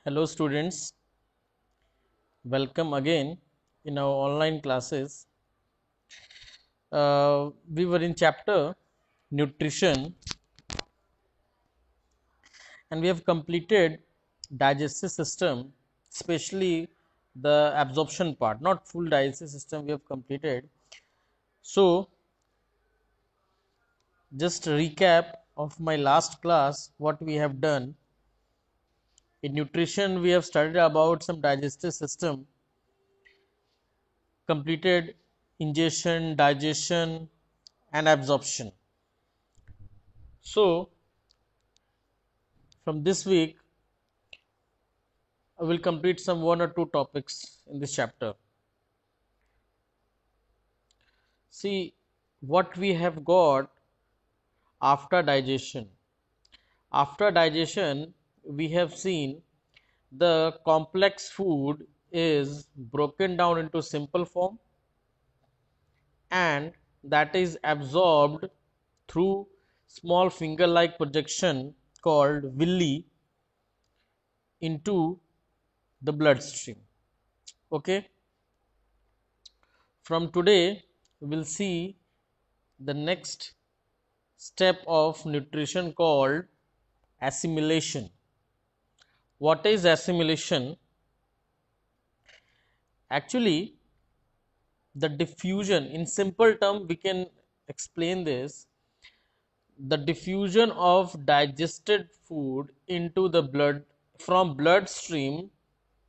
Hello students, welcome again in our online classes. We were in chapter nutrition and we have completed digestive system, especially the absorption part, not full digestive system we have completed. So just recap of my last class what we have done. In nutrition we have studied about some digestive system, completed ingestion, digestion and absorption. So from this week I will complete some one or two topics in this chapter. See what we have got after digestion. After digestion, we have seen the complex food is broken down into simple form and that is absorbed through small finger like projection called villi into the bloodstream. Okay, from today we will see the next step of nutrition called assimilation. What is assimilation? Actually, the diffusion, in simple term we can explain this, the diffusion of digested food into the blood from bloodstream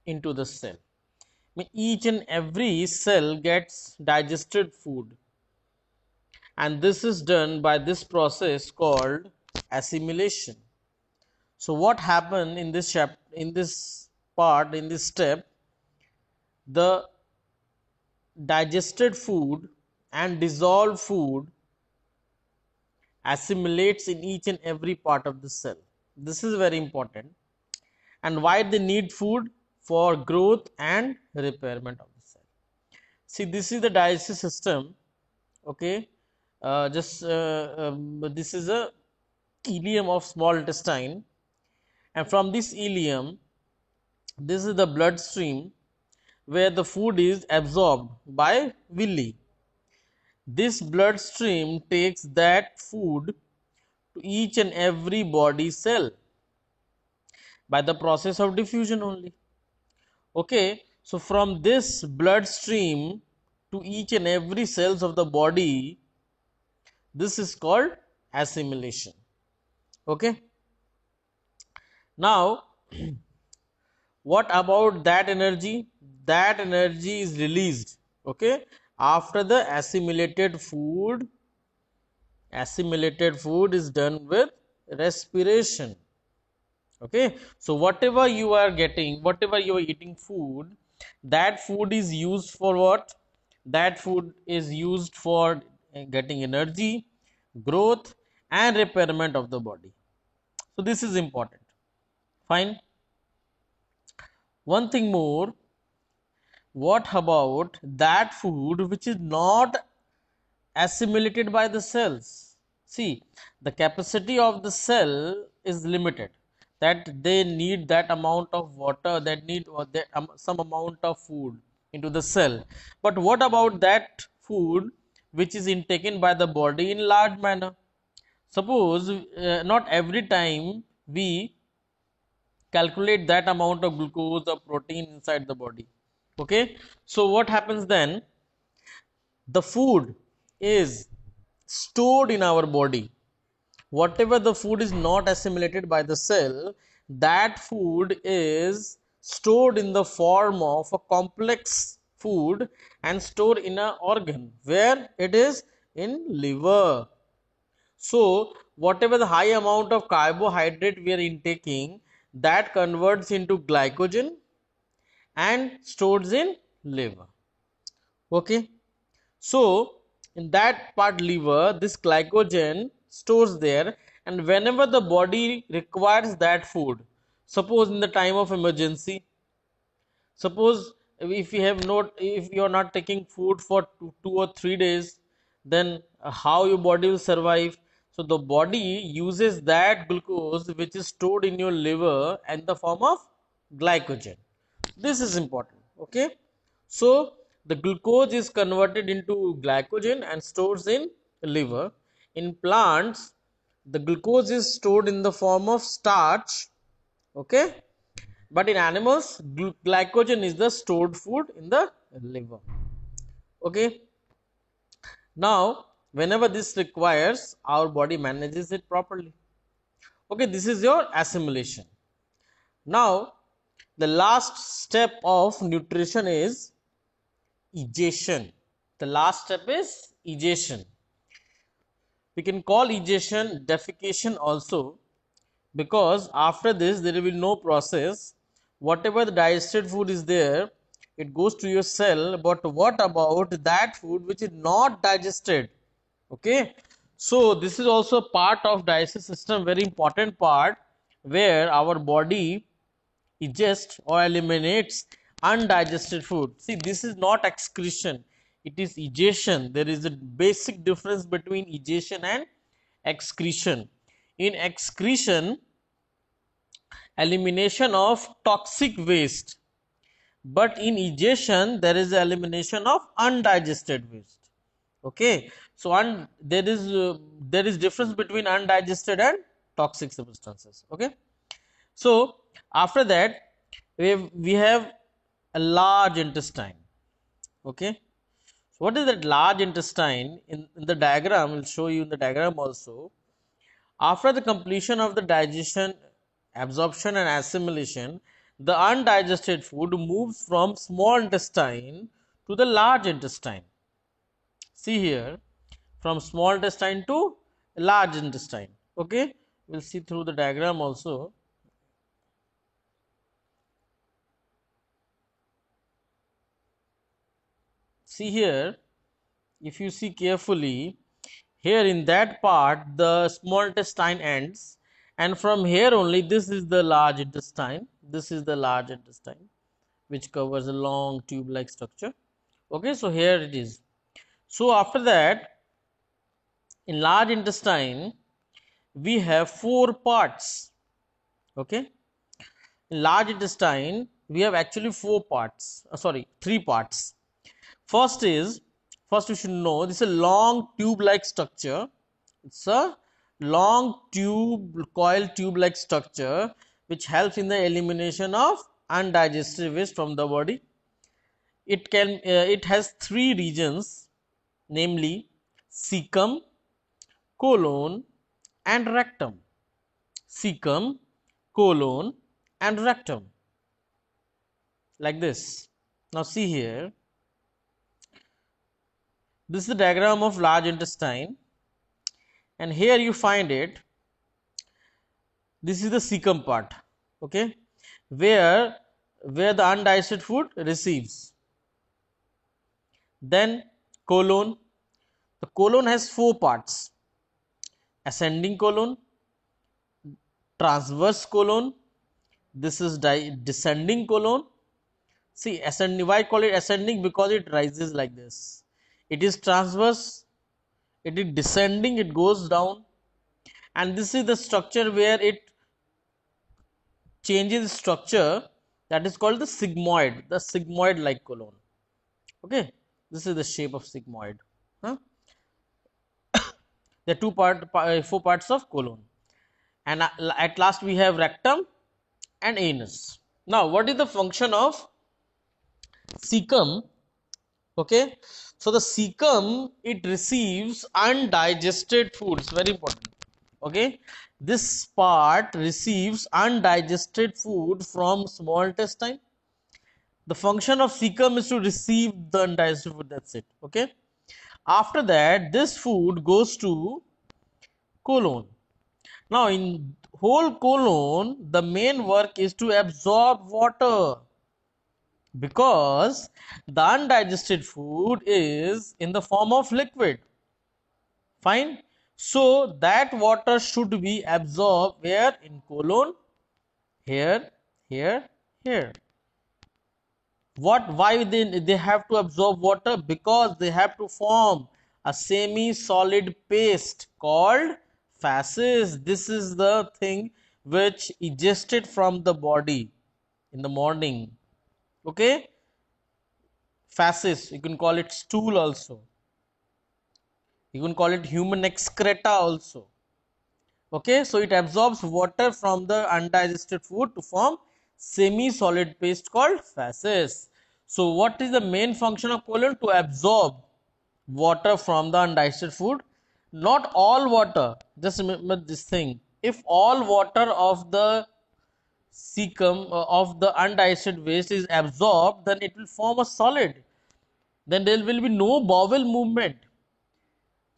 into the cell. I mean, each and every cell gets digested food and this is done by this process called assimilation. So what happened in this in this part, in this step, the digested food and dissolved food assimilates in each and every part of the cell. This is very important. And why they need food? For growth and repairment of the cell. See, this is the digestive system. Okay, this is a ileum of small intestine, and from this ileum, this is the bloodstream where the food is absorbed by villi. This bloodstream takes that food to each and every body cell by the process of diffusion only. Okay, so from this bloodstream to each and every cells of the body, this is called assimilation. Okay, now what about that energy? That energy is released, okay, after the assimilated food is done with respiration. Okay, so whatever you are getting, whatever you are eating food, that food is used for what? That food is used for getting energy, growth and repairment of the body. So this is important. Fine. One thing more, what about that food which is not assimilated by the cells? See, the capacity of the cell is limited, that they need that amount of water, that need or that, some amount of food into the cell. But what about that food which is intaken by the body in large manner? Suppose not every time we calculate that amount of glucose or protein inside the body. Okay, so what happens then? The food is stored in our body. Whatever the food is not assimilated by the cell, that food is stored in the form of a complex food and stored in an organ where it is in liver. So whatever the high amount of carbohydrate we are intaking, that converts into glycogen and stores in liver. Okay, so in that part liver, this glycogen stores there, and whenever the body requires that food, suppose in the time of emergency, suppose if you have not, if you are not taking food for 2 or 3 days, then how your body will survive? So the body uses that glucose which is stored in your liver in the form of glycogen. This is important. Okay, so the glucose is converted into glycogen and stores in liver. In plants, the glucose is stored in the form of starch. Okay, but in animals, glycogen is the stored food in the liver. Okay, now whenever this requires, our body manages it properly. Okay, this is your assimilation. Now the last step of nutrition is egestion. The last step is egestion. We can call egestion defecation also, because after this there will be no process. Whatever the digested food is there, it goes to your cell. But what about that food which is not digested? Okay, so this is also part of digestive system, very important part, where our body digest or eliminates undigested food. See, this is not excretion, it is egestion. There is a basic difference between egestion and excretion. In excretion, elimination of toxic waste, but in egestion there is elimination of undigested waste. Okay, so there is difference between undigested and toxic substances. Okay, so after that we have a large intestine. Okay, so what is that large intestine? In the diagram, we'll show you in the diagram also. After the completion of the digestion, absorption and assimilation, the undigested food moves from small intestine to the large intestine. See here, from small intestine to large intestine. Okay, we'll see through the diagram also. See here, if you see carefully, here in that part the small intestine ends, and from here only this is the large intestine. This is the large intestine, which covers a long tube like structure. Okay, so here it is. So after that, in large intestine we have four parts. Okay, in large intestine we have actually four parts, three parts. First you should know, this is a long tube like structure. It's a long coil tube like structure which helps in the elimination of undigested waste from the body. It has three regions, namely cecum, colon and rectum. Cecum, colon and rectum, like this. Now see here, this is the diagram of large intestine, and here you find it. This is the cecum part. Okay, where the undigested food receives. Then colon. The colon has four parts: ascending colon, transverse colon, this is descending colon. See, ascending, why call it ascending? Because it rises like this. It is transverse, it is descending, it goes down, and this is the structure where it changes structure, that is called the sigmoid like colon. Okay, this is the shape of sigmoid. Huh? There are four parts of colon, and at last we have rectum and anus. Now what is the function of cecum? Okay, so the cecum, it receives undigested foods, very important. Okay, this part receives undigested food from small intestine. The function of cecum is to receive the undigested food, that's it. Okay, after that this food goes to colon. Now in whole colon, the main work is to absorb water, because the undigested food is in the form of liquid. Fine, so that water should be absorbed where? In colon, here, here, here. Why they have to absorb water? Because they have to form a semi solid paste called feces. This is the thing which egested from the body. in the morning. Okay, feces, you can call it stool also, you can call it human excreta also. Okay, so it absorbs water from the undigested food to form semi solid paste called feces. So what is the main function of colon? To absorb water from the undigested food. Not all water, just remember this thing, if all water of the cecum of the undigested waste is absorbed, then it will form a solid, then there will be no bowel movement,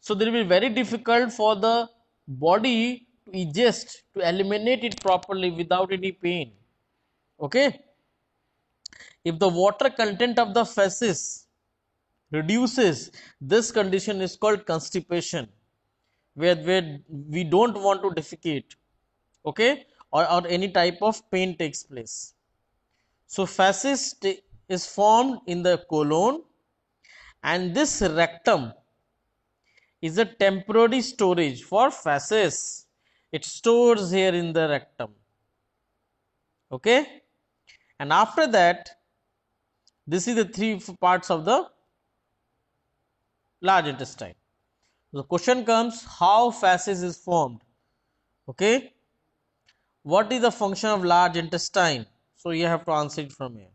so there will be very difficult for the body to ingest, to eliminate it properly without any pain. Okay, if the water content of the feces reduces, this condition is called constipation, where we don't want to defecate. Okay, or any type of pain takes place. So feces is formed in the colon, and this rectum is a temporary storage for feces. It stores here in the rectum. Okay, and after that, this is the three parts of the large intestine. The question comes, how feces is formed? Okay, what is the function of large intestine? So you have to answer it from here.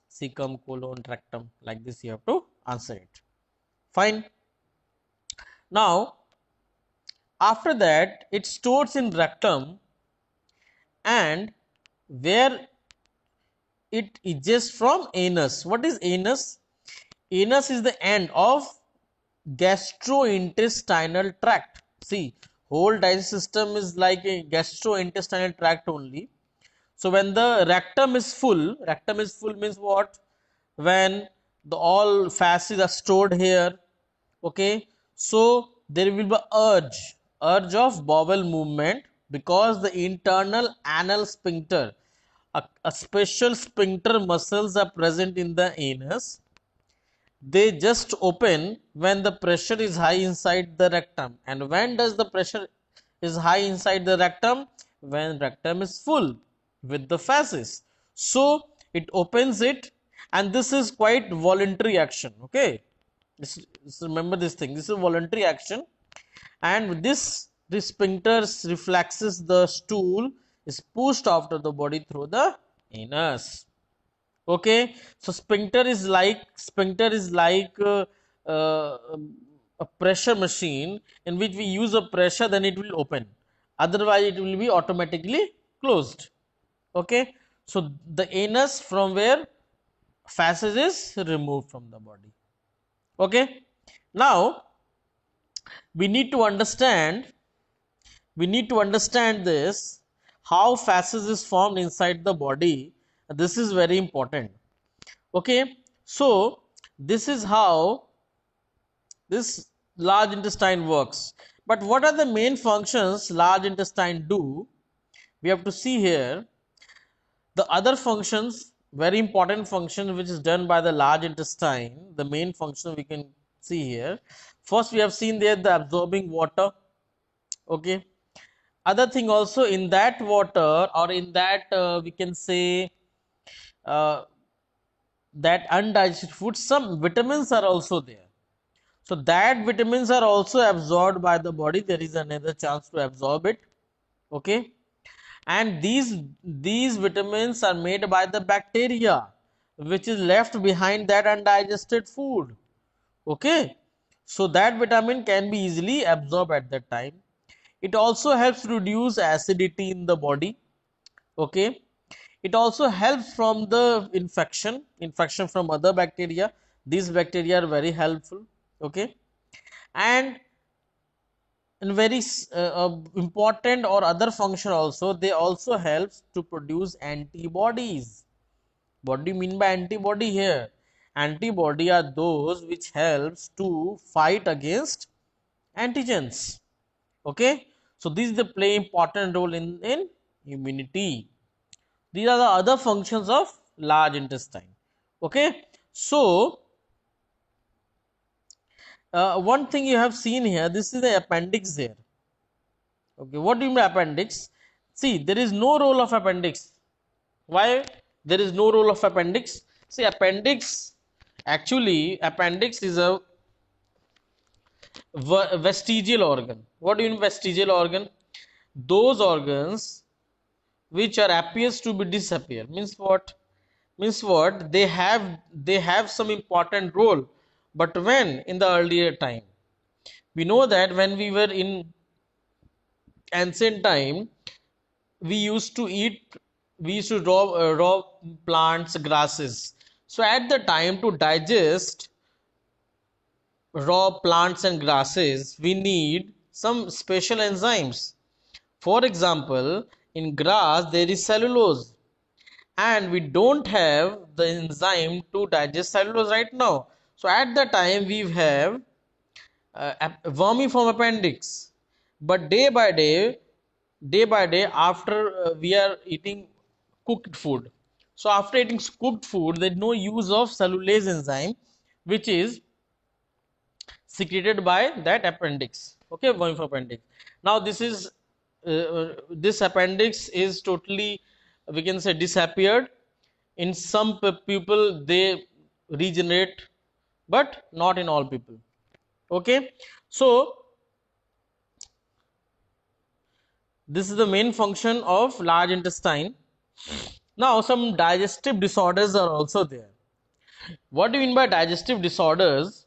Cecum, colon, rectum, like this you have to answer it. Fine. Now, after that, it stores in rectum, and where it is from anus. What is anus? Anus is the end of gastrointestinal tract. See, whole digestive system is like a gastrointestinal tract only. So when the rectum is full means what? When the all feces are stored here. Okay, so there will be urge of bowel movement, because the internal anal sphincter, a special sphincter muscles are present in the anus. They just open when the pressure is high inside the rectum. And when does the pressure is high inside the rectum? When rectum is full with the feces. So it opens it, and this is quite voluntary action. Okay, remember this thing, this is voluntary action, and with this sphincter reflexes, the stool is pushed after the body through the anus. Okay, so sphincter is like uh, a pressure machine in which we use a pressure, then it will open, otherwise it will be automatically closed. Okay, so the anus from where feces is removed from the body. Okay, now we need to understand this, how feces is formed inside the body. This is very important. Okay, so this is how this large intestine works. But what are the main functions large intestine do? We have to see here the other functions, very important function which is done by the large intestine. The main function we can see here. First, we have seen there the absorbing water. Okay, other thing also, in that water, or in that we can say uh, that undigested food, some vitamins are also there. So that vitamins are also absorbed by the body. There is another chance to absorb it. Okay, and these vitamins are made by the bacteria which is left behind that undigested food. Okay, so that vitamin can be easily absorbed at that time. It also helps reduce acidity in the body. Okay, it also helps from the infection from other bacteria. These bacteria are very helpful. Okay, and very important or other function also, they also helps to produce antibodies. What do you mean by antibody here? Antibody are those which helps to fight against antigens. Okay, so these they play important role in immunity. These are the other functions of large intestine. Okay, so one thing you have seen here, this is the appendix here. Okay, what do you mean by appendix? See, there is no role of appendix. Why? There is no role of appendix. See, appendix is a vestigial organ. What do you mean vestigial organ? Those organs which are appears to be disappear. Means what? Means what? They have some important role. But when in the earlier time, we know that when we were in ancient time, we used to eat, we used to raw plants, grasses. So at the time, to digest raw plants and grasses, we need some special enzymes. For example, in grass there is cellulose, and we don't have the enzyme to digest cellulose right now. So at the time we have vermiform appendix. But day by day after we are eating cooked food, so after eating cooked food there is no use of cellulase enzyme, which is secreted by that appendix. Okay, vermiform appendix. Now this appendix is totally, we can say, disappeared. In some people they regenerate, but not in all people. Okay, so this is the main function of large intestine. Now some digestive disorders are also there. What do you mean by digestive disorders?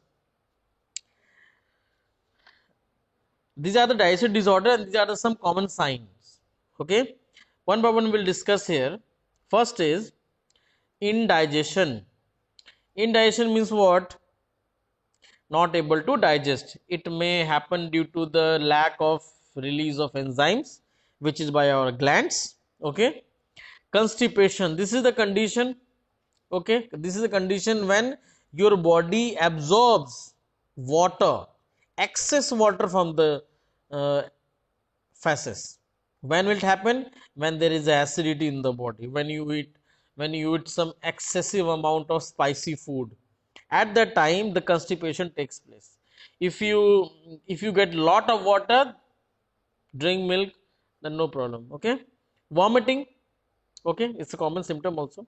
These are the digestive disorder, and these are the some common signs. Okay, one by one we'll discuss here. First is indigestion. Indigestion means what? Not able to digest. It may happen due to the lack of release of enzymes, which is by our glands. Okay, constipation, this is the condition. Okay, this is the condition when your body absorbs water, excess water from the uh, feces. When will it happen? When there is acidity in the body, when you eat some excessive amount of spicy food, at that time the constipation takes place. If you get lot of water, drink milk, then no problem. Okay, vomiting. Okay, it's a common symptom also.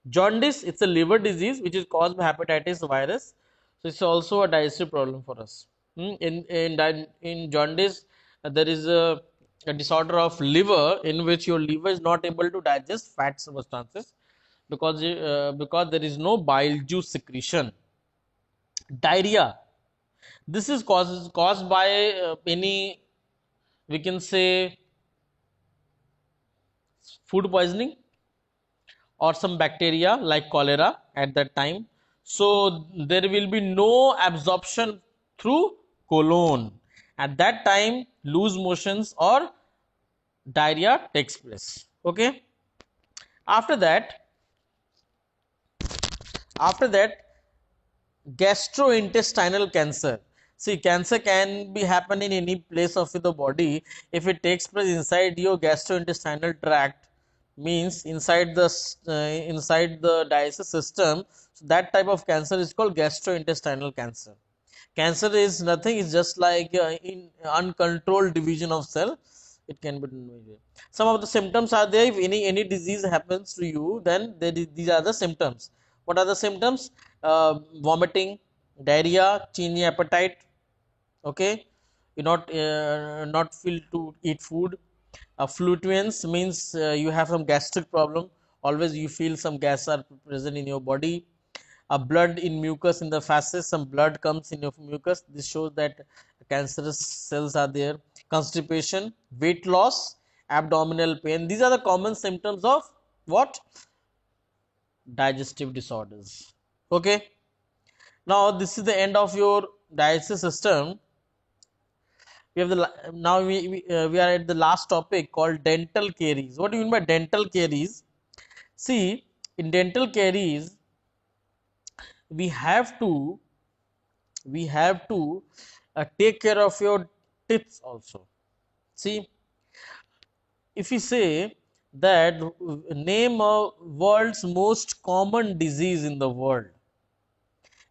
Jaundice, it's a liver disease which is caused by hepatitis virus, so it's also a digestive problem for us. In jaundice, there is a disorder of liver in which your liver is not able to digest fat substances, because there is no bile juice secretion. Diarrhea, this is caused by any, we can say, food poisoning or some bacteria like cholera at that time. So there will be no absorption through colon. At that time, loose motions or diarrhea takes place. Okay. After that, after that, gastrointestinal cancer. See, cancer can be happen in any place of the body. If it takes place inside your gastrointestinal tract, means inside the digestive system, so that type of cancer is called gastrointestinal cancer. Cancer is nothing, it's just like in uncontrolled division of cell. It can be done. Some of the symptoms are there. If any disease happens to you, then these are the symptoms. What are the symptoms? Vomiting, diarrhea, changing appetite. Okay, you not feel to eat food. Flutuance means you have some gastric problem. Always you feel some gas are present in your body. Blood in mucus in the feces, some blood comes in your mucus. This shows that cancerous cells are there. Constipation, weight loss, abdominal pain. These are the common symptoms of what? Digestive disorders. Okay. Now this is the end of your digestive system. We have now we are at the last topic called dental caries. What do you mean by dental caries? See, in dental caries, we have to take care of your teeth also. See, if we say that name a world's most common disease in the world,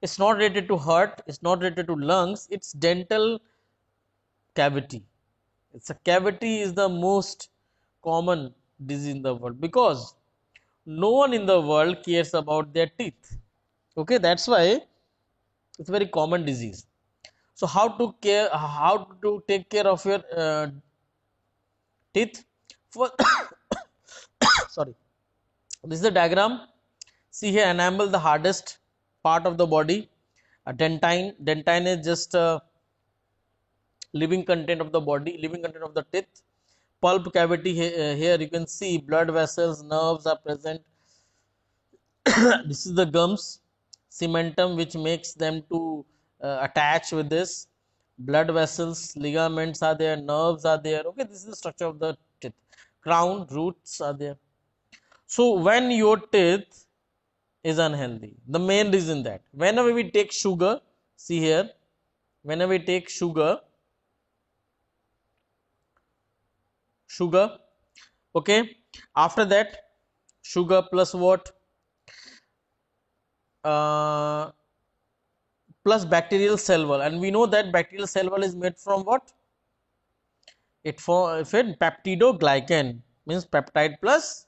it's not related to heart, it's not related to lungs, it's dental cavity. It's a cavity is the most common disease in the world, because no one in the world cares about their teeth. Okay, that's why it's a very common disease. So how to take care of your teeth? For sorry, this is the diagram. See here, enamel, the hardest part of the body. Dentine is just living content of the body, living content of the teeth. Pulp cavity, here you can see blood vessels, nerves are present. This is the gums, cementum, which makes them to attach with this. Blood vessels, ligaments are there, nerves are there. Okay, this is the structure of the teeth. Crown, roots are there. So when your teeth is unhealthy, the main reason that whenever we take sugar, see here, whenever we take sugar, okay, after that sugar plus what, uh, plus bacterial cell wall, and we know that bacterial cell wall is made from what? It for it peptidoglycan, means peptide plus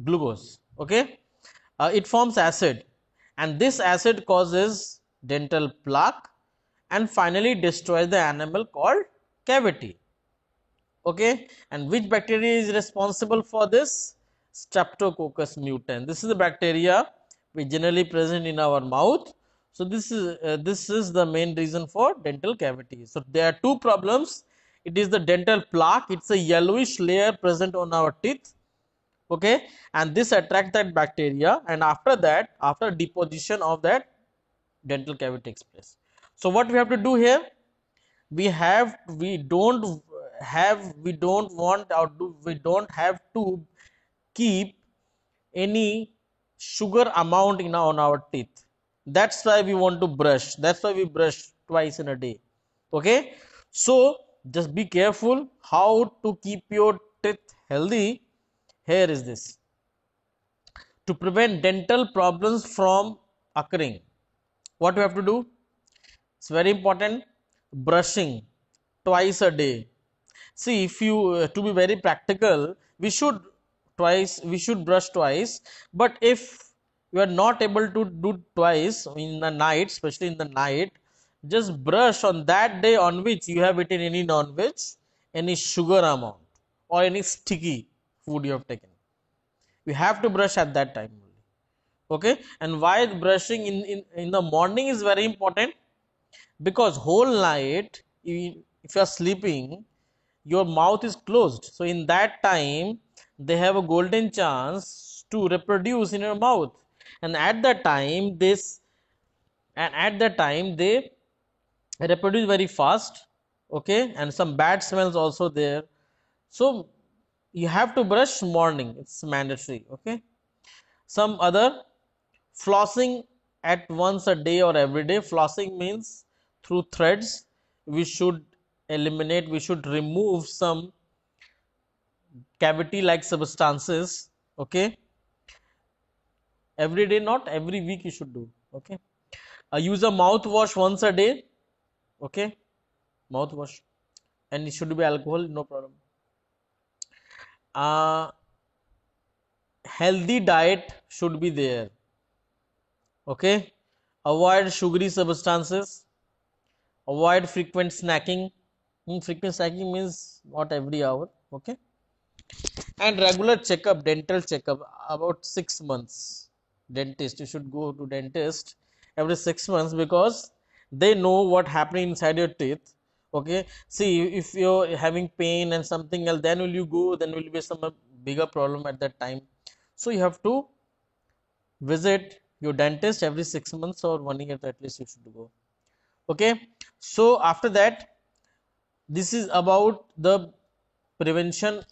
glucose. Okay, it forms acid, and this acid causes dental plaque and finally destroys the enamel called cavity. Okay, and which bacteria is responsible for this? Streptococcus mutans. This is the bacteria which generally present in our mouth. So this is the main reason for dental cavity. So there are two problems. It is the dental plaque. It's a yellowish layer present on our teeth. Okay, and this attracts that bacteria, and after that, after deposition of that, dental cavity takes place. So what we have to do here? We don't want, or we don't have to keep any sugar amount in on our teeth. That's why we want to brush. That's why we brush twice in a day. Okay, so just be careful how to keep your teeth healthy. Here is this: to prevent dental problems from occurring, what we have to do? It's very important. Brushing twice a day. See, if you to be very practical, we should brush twice. But if you are not able to do twice in the night, especially in the night, just brush on that day on which you have eaten any non-veg, any sugar amount, or any sticky food you have taken. You have to brush at that time only. Okay, and why brushing in the morning is very important? Because whole night, if you are sleeping, your mouth is closed, so in that time they have a golden chance to reproduce in your mouth, and at that time they reproduce very fast. Okay, and some bad smells also there. So you have to brush morning, it's mandatory. Okay, some other, flossing at once a day or every day. Flossing means through threads we should we should remove some cavity like substances. Okay, every day, not every week, you should do. Okay, use a mouthwash once a day. Okay, mouthwash, and it should be alcohol, no problem. uh, Healthy diet should be there. Okay, avoid sugary substances, avoid frequent snacking. Frequent snacking means not every hour. Okay, and regular checkup, dental checkup about 6 months. Dentist, you should go to dentist every 6 months, because they know what happening inside your teeth. Okay, see, if you're having pain and something else, then will you go, then will be some bigger problem at that time. So you have to visit your dentist every 6 months or 1 year, at least you should go. Okay, so after that, this is about the prevention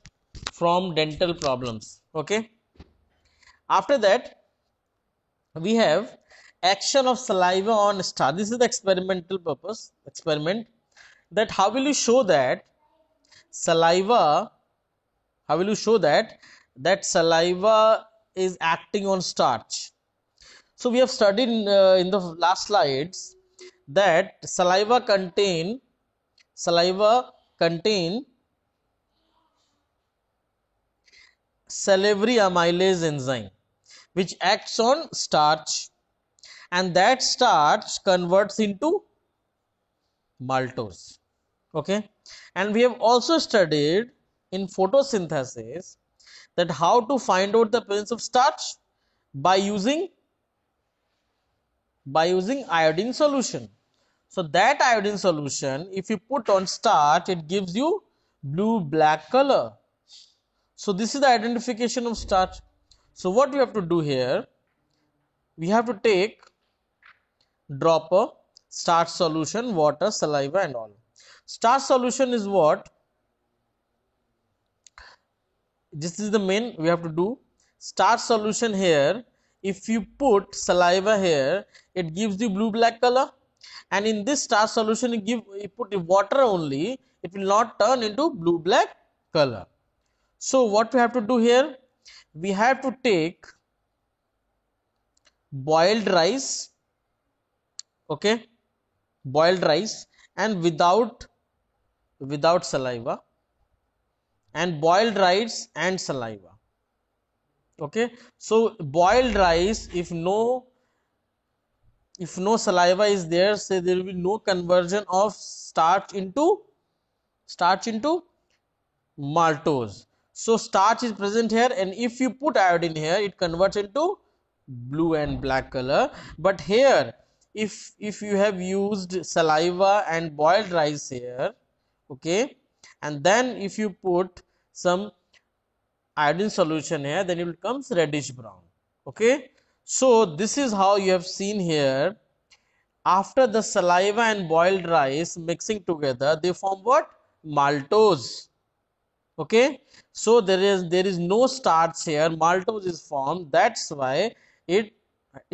from dental problems. Okay, after that we have action of saliva on star. This is the experimental purpose experiment, that how will you show that saliva, how will you show that saliva is acting on starch. So we have studied in the last slides that saliva contain salivary amylase enzyme which acts on starch, and that starch converts into maltose. Okay, and we have also studied in photosynthesis that how to find out the presence of starch by using iodine solution. So that iodine solution, if you put on starch, it gives you blue black color. So this is the identification of starch. So what we have to do here, we have to take dropper, starch solution, water, saliva and all. Starch solution is what? This is the main we have to do. Starch solution here, if you put saliva here, it gives the blue black color, and in this starch solution you put water only, it will not turn into blue black color. So what we have to do here, we have to take boiled rice, okay, boiled rice, and without saliva, and boiled rice and saliva. Okay, so boiled rice, if no saliva is there, say there will be no conversion of starch into maltose. So starch is present here, and if you put iodine here, it converts into blue and black color. But here, if you have used saliva and boiled rice here, okay, and then if you put some iodine solution here, then it becomes reddish brown. Okay, so this is how you have seen here. After the saliva and boiled rice mixing together, they form what? Maltose. Okay, so there is no starch here, maltose is formed. That's why it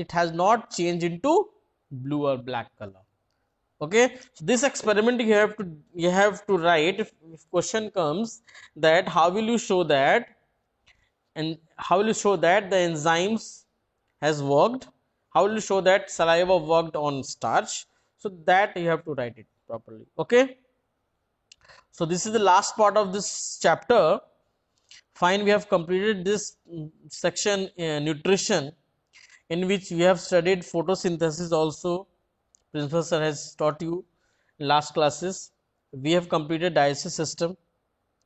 has not changed into blue or black color. Okay, so this experiment you have to write. If question comes that how will you show that, and how will you show that the enzymes has worked, how will you show that saliva worked on starch, so that you have to write it properly. Okay, so this is the last part of this chapter. Fine, we have completed this section, nutrition, in which we have studied photosynthesis also. Principal sir has taught you in last classes. We have completed digestive system,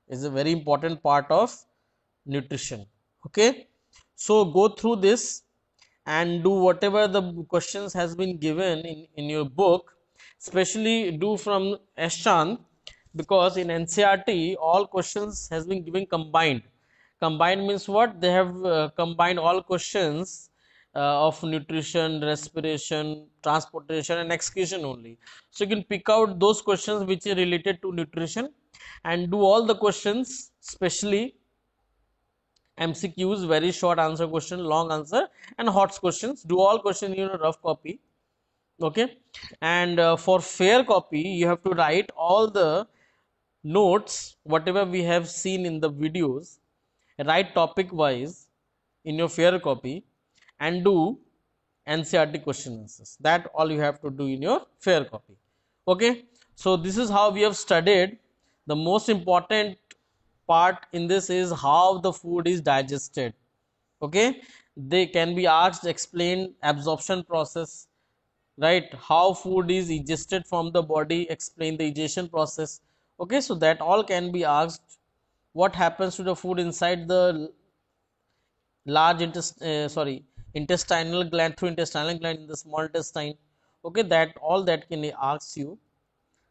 is a very important part of nutrition. Okay, so go through this and do whatever the questions has been given in your book, especially do from Eschan, because in NCERT all questions has been given combined. Combined means what? They have combined all questions of nutrition, respiration, transportation and excretion only. So you can pick out those questions which are related to nutrition and do all the questions, especially MCQs, very short answer question, long answer and hot questions. Do all questions in a rough copy. Okay, and for fair copy you have to write all the notes whatever we have seen in the videos, write topic wise in your fair copy and do NCERT question answers. That all you have to do in your fair copy. Okay, so this is how we have studied. The most important part in this is how the food is digested. Okay, they can be asked, explain absorption process, right? How food is ingested from the body, explain the digestion process. Okay, so that all can be asked. What happens to the food inside the large intestinal gland, through intestinal gland in the small intestine. Okay, that all that can be asked you.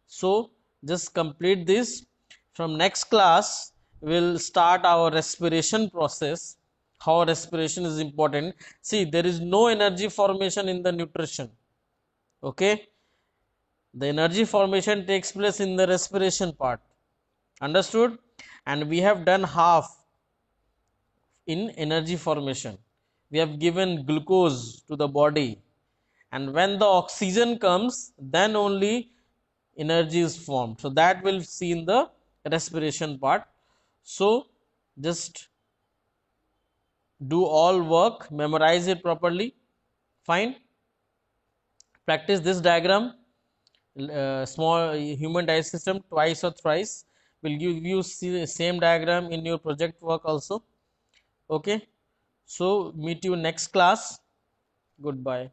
So just complete this. From next class we'll start our respiration process, how respiration is important. See, there is no energy formation in the nutrition. Okay, the energy formation takes place in the respiration part. Understood? And we have done half in energy formation. We have given glucose to the body, and when the oxygen comes, then only energy is formed. So that we'll see in the respiration part. So just do all work, memorize it properly. Fine. Practice this diagram, small human digestive system, twice or thrice. Will give you see the same diagram in your project work also. Okay, so meet you next class. Goodbye.